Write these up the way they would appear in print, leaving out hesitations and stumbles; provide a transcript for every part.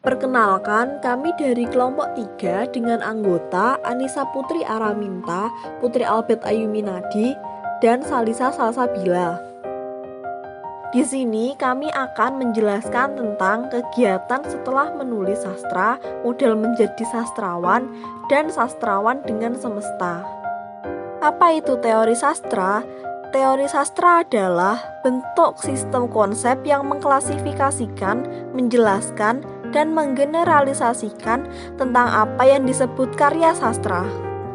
Perkenalkan, kami dari kelompok 3 dengan anggota Anissa Putri Araminta, Putri Albert Ayuminadi, dan Salisa Salsabila. Di sini kami akan menjelaskan tentang kegiatan setelah menulis sastra, model menjadi sastrawan, dan sastrawan dengan semesta. Apa itu teori sastra? Teori sastra adalah bentuk sistem konsep yang mengklasifikasikan, menjelaskan, dan menggeneralisasikan tentang apa yang disebut karya sastra.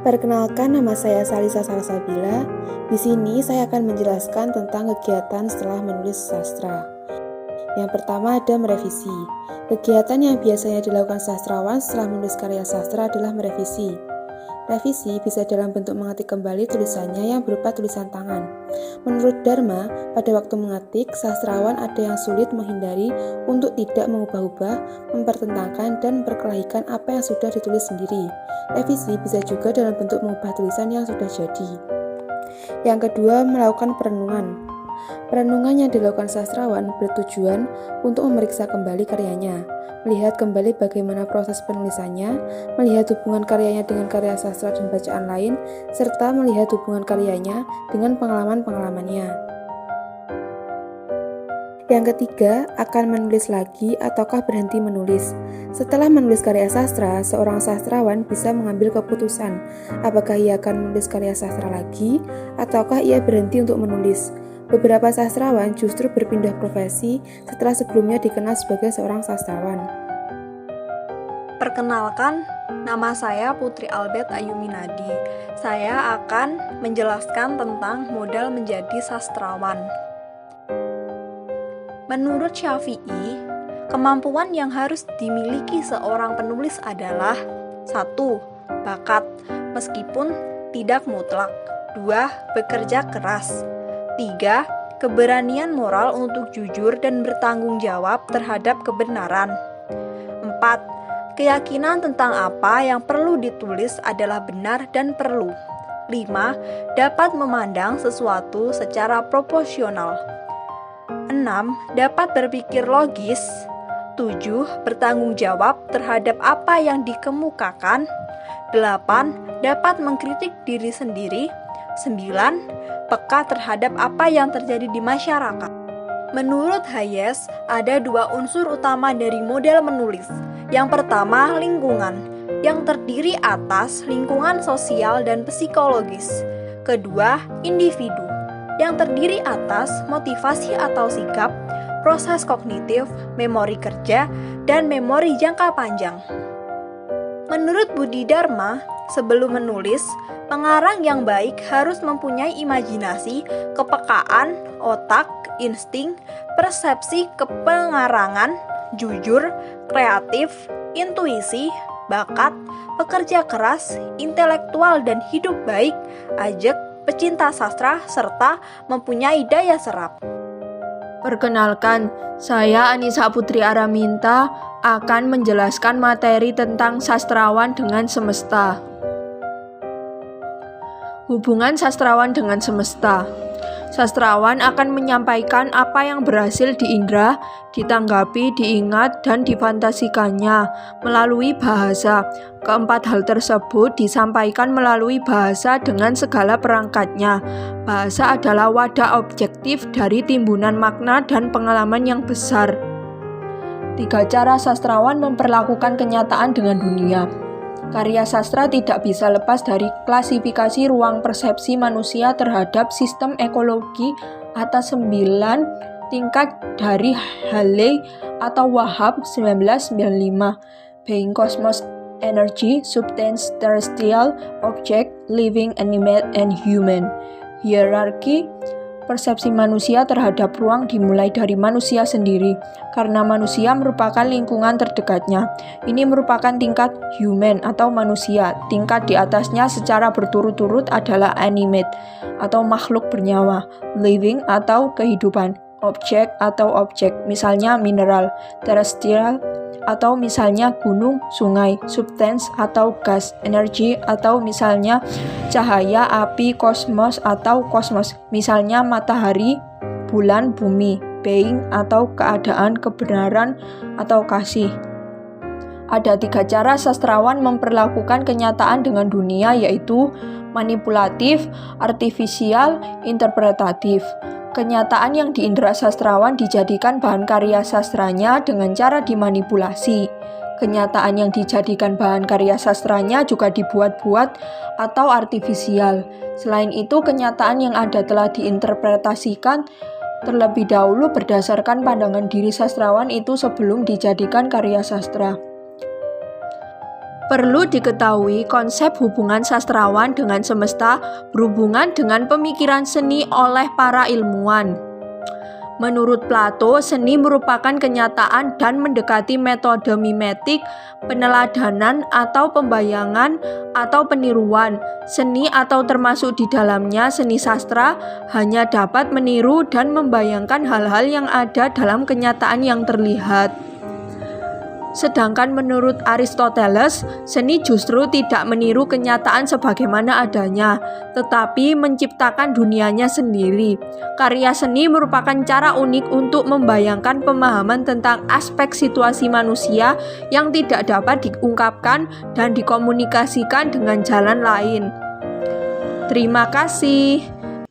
Perkenalkan, nama saya Salisa Salsabila. Di sini saya akan menjelaskan tentang kegiatan setelah menulis sastra. Yang pertama ada merevisi. Kegiatan yang biasanya dilakukan sastrawan setelah menulis karya sastra adalah merevisi. Revisi bisa dalam bentuk mengetik kembali tulisannya yang berupa tulisan tangan. Menurut Dharma, pada waktu mengetik, sastrawan ada yang sulit menghindari untuk tidak mengubah-ubah, mempertentangkan, dan memperkelahikan apa yang sudah ditulis sendiri. Revisi bisa juga dalam bentuk mengubah tulisan yang sudah jadi. Yang kedua, melakukan perenungan. Perenungan yang dilakukan sastrawan bertujuan untuk memeriksa kembali karyanya, melihat kembali bagaimana proses penulisannya, melihat hubungan karyanya dengan karya sastra dan bacaan lain, serta melihat hubungan karyanya dengan pengalaman-pengalamannya. Yang ketiga, akan menulis lagi ataukah berhenti menulis. Setelah menulis karya sastra, seorang sastrawan bisa mengambil keputusan apakah ia akan menulis karya sastra lagi ataukah ia berhenti untuk menulis. Beberapa sastrawan justru berpindah profesi setelah sebelumnya dikenal sebagai seorang sastrawan. Perkenalkan, nama saya Putri Albert Ayuminadi. Saya akan menjelaskan tentang modal menjadi sastrawan. Menurut Syafi'i, kemampuan yang harus dimiliki seorang penulis adalah 1. Bakat, meskipun tidak mutlak. 2. Bekerja keras. 3. Keberanian moral untuk jujur dan bertanggung jawab terhadap kebenaran. 4. Keyakinan tentang apa yang perlu ditulis adalah benar dan perlu. 5. Dapat memandang sesuatu secara proporsional. 6. Dapat berpikir logis. 7. Bertanggung jawab terhadap apa yang dikemukakan. 8. Dapat mengkritik diri sendiri. 9. Peka terhadap apa yang terjadi di masyarakat. Menurut Hayes, ada 2 unsur utama dari model menulis. Yang pertama, lingkungan, yang terdiri atas lingkungan sosial dan psikologis. Kedua, individu, yang terdiri atas motivasi atau sikap, proses kognitif, memori kerja, dan memori jangka panjang. Menurut Budi Dharma, sebelum menulis, pengarang yang baik harus mempunyai imajinasi, kepekaan, otak, insting, persepsi kepengarangan, jujur, kreatif, intuisi, bakat, pekerja keras, intelektual dan hidup baik, ajak, pecinta sastra, serta mempunyai daya serap. Perkenalkan, saya Anissa Putri Araminta akan menjelaskan materi tentang sastrawan dengan semesta. Hubungan sastrawan dengan semesta. Sastrawan akan menyampaikan apa yang berhasil diindra, ditanggapi, diingat, dan difantasikannya melalui bahasa. Keempat hal tersebut disampaikan melalui bahasa dengan segala perangkatnya. Bahasa adalah wadah objektif dari timbunan makna dan pengalaman yang besar. 3 cara sastrawan memperlakukan kenyataan dengan dunia. Karya sastra tidak bisa lepas dari klasifikasi ruang persepsi manusia terhadap sistem ekologi atas 9 tingkat dari Halley atau Wahab 1995. Being, Cosmos, Energy, Substance, Terrestrial, Object, Living, Animate, and Human. Hierarki persepsi manusia terhadap ruang dimulai dari manusia sendiri, karena manusia merupakan lingkungan terdekatnya. Ini merupakan tingkat human atau manusia. Tingkat di atasnya secara berturut-turut adalah animate atau makhluk bernyawa, living atau kehidupan, objek atau objek, misalnya mineral, terrestrial atau misalnya gunung, sungai, substance atau gas, energi atau misalnya cahaya, api, kosmos atau kosmos, misalnya matahari, bulan, bumi, being atau keadaan, kebenaran atau kasih. Ada 3 cara sastrawan memperlakukan kenyataan dengan dunia, yaitu manipulatif, artifisial, interpretatif. Kenyataan yang diindra sastrawan dijadikan bahan karya sastranya dengan cara dimanipulasi. Kenyataan yang dijadikan bahan karya sastranya juga dibuat-buat atau artifisial. Selain itu, kenyataan yang ada telah diinterpretasikan terlebih dahulu berdasarkan pandangan diri sastrawan itu sebelum dijadikan karya sastra. Perlu diketahui, konsep hubungan sastrawan dengan semesta berhubungan dengan pemikiran seni oleh para ilmuwan. Menurut Plato, seni merupakan kenyataan dan mendekati metode mimetik, peneladanan atau pembayangan atau peniruan. Seni atau termasuk di dalamnya seni sastra hanya dapat meniru dan membayangkan hal-hal yang ada dalam kenyataan yang terlihat. Sedangkan menurut Aristoteles, seni justru tidak meniru kenyataan sebagaimana adanya, tetapi menciptakan dunianya sendiri. Karya seni merupakan cara unik untuk membayangkan pemahaman tentang aspek situasi manusia yang tidak dapat diungkapkan dan dikomunikasikan dengan jalan lain. Terima kasih.